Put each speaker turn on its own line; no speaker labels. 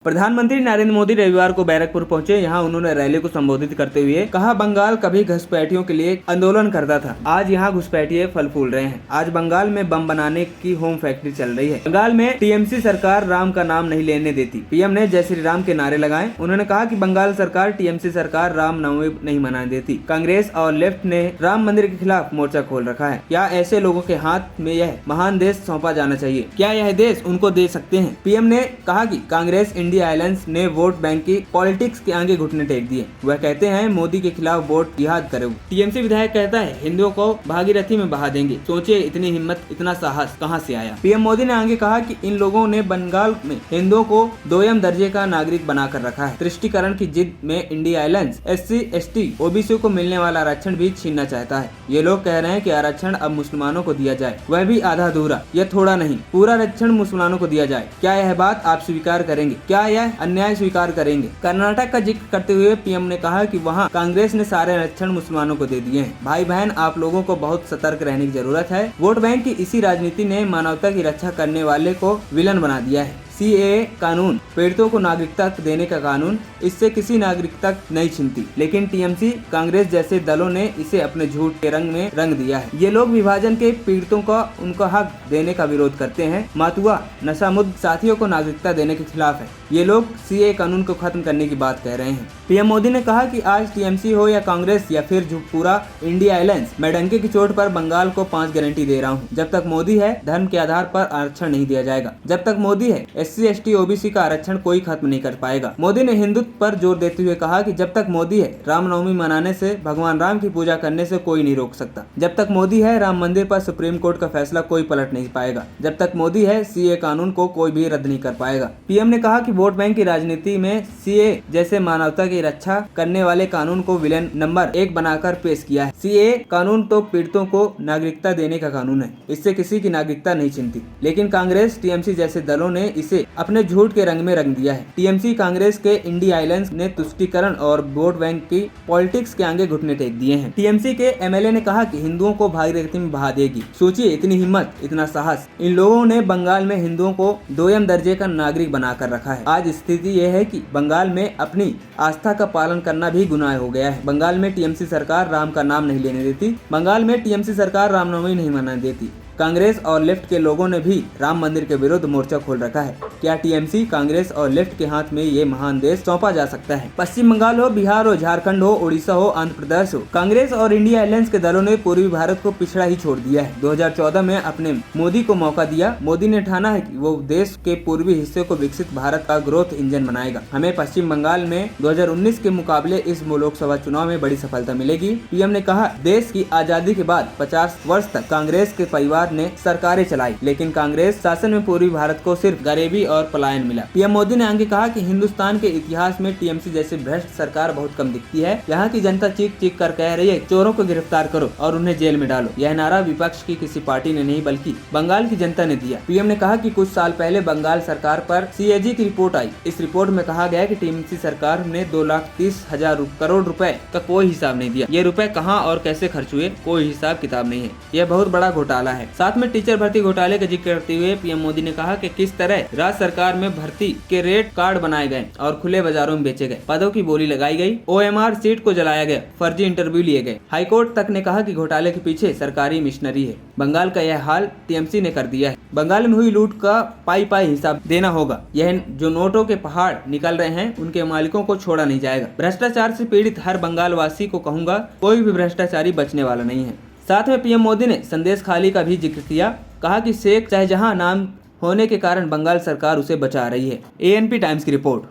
प्रधानमंत्री नरेंद्र मोदी रविवार को बैरकपुर पहुंचे। यहां उन्होंने रैली को संबोधित करते हुए कहा, बंगाल कभी घुसपैठियों के लिए आंदोलन करता था, आज यहां घुसपैठिए फल फूल रहे हैं। आज बंगाल में बम बनाने की होम फैक्ट्री चल रही है। बंगाल में टीएमसी सरकार राम का नाम नहीं लेने देती। पीएम ने जय श्री राम के नारे लगाए। उन्होंने कहा कि बंगाल सरकार टीएमसी सरकार राम नवमी नहीं मनाने देती। कांग्रेस और लेफ्ट ने राम मंदिर के खिलाफ मोर्चा खोल रखा है। क्या ऐसे लोगों के हाथ में यह महान देश सौंपा जाना चाहिए? क्या यह देश उनको दे सकते हैं? पीएम ने कहा कि कांग्रेस इंडिया अलायंस ने वोट बैंक की पॉलिटिक्स के आगे घुटने टेक दिए। वह कहते हैं मोदी के खिलाफ वोट जिहाद करो। टीएमसी विधायक कहता है हिंदुओं को भागीरथी में बहा देंगे। सोचिए इतनी हिम्मत, इतना साहस कहां से आया? पीएम मोदी ने आगे कहा कि इन लोगों ने बंगाल में हिंदुओं को दोयम दर्जे का नागरिक बनाकर रखा है। तुष्टीकरण की जिद में India alliance SC ST OBC को मिलने वाला आरक्षण भी छीनना चाहता है। ये लोग कह रहे हैं कि आरक्षण अब मुसलमानों को दिया जाए, वह भी आधा अधूरा, यह थोड़ा नहीं, पूरा आरक्षण मुसलमानों को दिया जाए। क्या यह बात आप स्वीकार करेंगे? क्या यह अन्याय स्वीकार करेंगे? कर्नाटक का जिक्र करते हुए पीएम ने कहा कि वहां कांग्रेस ने सारे आरक्षण मुसलमानों को दे दिए हैं। भाई बहन, आप लोगों को बहुत सतर्क रहने की जरूरत है। वोट बैंक की इसी राजनीति ने मानवता की रक्षा करने वाले को विलन बना दिया है। CAA कानून पीड़ितों को नागरिकता देने का कानून, इससे किसी नागरिकता नहीं छिनती, लेकिन टीएमसी कांग्रेस जैसे दलों ने इसे अपने झूठ के रंग में रंग दिया है। ये लोग विभाजन के पीड़ितों को उनका हक देने का विरोध करते हैं। मातुआ नशामुक्त साथियों को नागरिकता देने के खिलाफ है। ये लोग CAA कानून को खत्म करने की बात कह रहे हैं। पीएम मोदी ने कहा कि आज टीएमसी हो या कांग्रेस या फिर पूरा इंडिया अलायंस, मैं डंके की चोट पर बंगाल को 5 गारंटी दे रहा हूँ। जब तक मोदी है धर्म के आधार पर आरक्षण नहीं दिया जाएगा। जब तक मोदी है SC ST OBC का आरक्षण कोई खत्म नहीं कर पाएगा। मोदी ने हिंदुत्व पर जोर देते हुए कहा कि जब तक मोदी है रामनवमी मनाने से, भगवान राम की पूजा करने से कोई नहीं रोक सकता। जब तक मोदी है राम मंदिर पर सुप्रीम कोर्ट का फैसला कोई पलट नहीं पाएगा। जब तक मोदी है CAA कानून को कोई भी रद्द नहीं कर पाएगा। पीएम ने कहा कि वोट बैंक की राजनीति में CAA जैसे मानवता की रक्षा करने वाले कानून को विलेन नंबर 1 बनाकर पेश किया है। CAA कानून तो पीड़ितों को नागरिकता देने का कानून है, इससे किसी की नागरिकता नहीं छिनती, लेकिन कांग्रेस TMC जैसे दलों ने इसे अपने झूठ के रंग में रंग दिया है। TMC कांग्रेस के इंडिया अलायंस ने तुष्टीकरण और वोट बैंक की पॉलिटिक्स के आगे घुटने टेक दिए हैं। TMC के MLA ने कहा कि हिंदुओं को भागीरथी में बहा देगी। सोचिए इतनी हिम्मत, इतना साहस। इन लोगों ने बंगाल में हिंदुओं को दोयम दर्जे का नागरिक बनाकर रखा है। आज स्थिति यह है कि बंगाल में अपनी आस्था का पालन करना भी गुनाह हो गया है। बंगाल में TMC सरकार राम का नाम नहीं लेने देती। बंगाल में TMC सरकार रामनवमी नहीं मनाने देती। कांग्रेस और लेफ्ट के लोगों ने भी राम मंदिर के विरुद्ध मोर्चा खोल रखा है। क्या TMC, कांग्रेस और लेफ्ट के हाथ में ये महान देश सौंपा जा सकता है? पश्चिम बंगाल हो, बिहार हो, झारखंड हो, उड़ीसा हो, आंध्र प्रदेश हो, कांग्रेस और इंडिया अलायंस के दलों ने पूर्वी भारत को पिछड़ा ही छोड़ दिया है। 2014 में अपने मोदी को मौका दिया। मोदी ने ठाना है कि वो देश के पूर्वी हिस्से को विकसित भारत का ग्रोथ इंजन बनाएगा। हमें पश्चिम बंगाल में 2019 के मुकाबले इस लोकसभा चुनाव में बड़ी सफलता मिलेगी। पीएम ने कहा, देश की आजादी के बाद 50 वर्ष तक कांग्रेस के परिवार ने सरकारें चलाई, लेकिन कांग्रेस शासन में पूर्वी भारत को सिर्फ गरीबी और पलायन मिला। पीएम मोदी ने आगे कहा कि हिंदुस्तान के इतिहास में TMC जैसे भ्रष्ट सरकार बहुत कम दिखती है। यहाँ की जनता चीख चीख कर कह रही है, चोरों को गिरफ्तार करो और उन्हें जेल में डालो। यह नारा विपक्ष की किसी पार्टी ने नहीं बल्कि बंगाल की जनता ने दिया। पीएम ने कहा कि कुछ साल पहले बंगाल सरकार पर CAG की रिपोर्ट आई। इस रिपोर्ट में कहा गया कि TMC सरकार ने 2,30,000 करोड़ रुपए का कोई हिसाब नहीं दिया। ये रुपए कहाँ और कैसे खर्च हुए, कोई हिसाब किताब नहीं है। यह बहुत बड़ा घोटाला है। साथ में टीचर भर्ती घोटाले का जिक्र करते हुए पीएम मोदी ने कहा कि किस तरह राज्य सरकार में भर्ती के रेट कार्ड बनाए गए और खुले बाजारों में बेचे गए, पदों की बोली लगाई गई, OMR सीट को जलाया गया, फर्जी इंटरव्यू लिए गए। हाईकोर्ट तक ने कहा कि घोटाले के पीछे सरकारी मिशनरी है। बंगाल का यह हाल TMC ने कर दिया है। बंगाल में हुई लूट का पाई पाई हिसाब देना होगा। यह जो नोटों के पहाड़ निकल रहे हैं उनके मालिकों को छोड़ा नहीं जाएगा। भ्रष्टाचार से पीड़ित हर बंगाल वासी को कहूंगा, कोई भी भ्रष्टाचारी बचने वाला नहीं है। साथ में पीएम मोदी ने संदेश खाली का भी जिक्र किया। कहा कि शेख शाहजहां नाम होने के कारण बंगाल सरकार उसे बचा रही है। ANP टाइम्स की रिपोर्ट।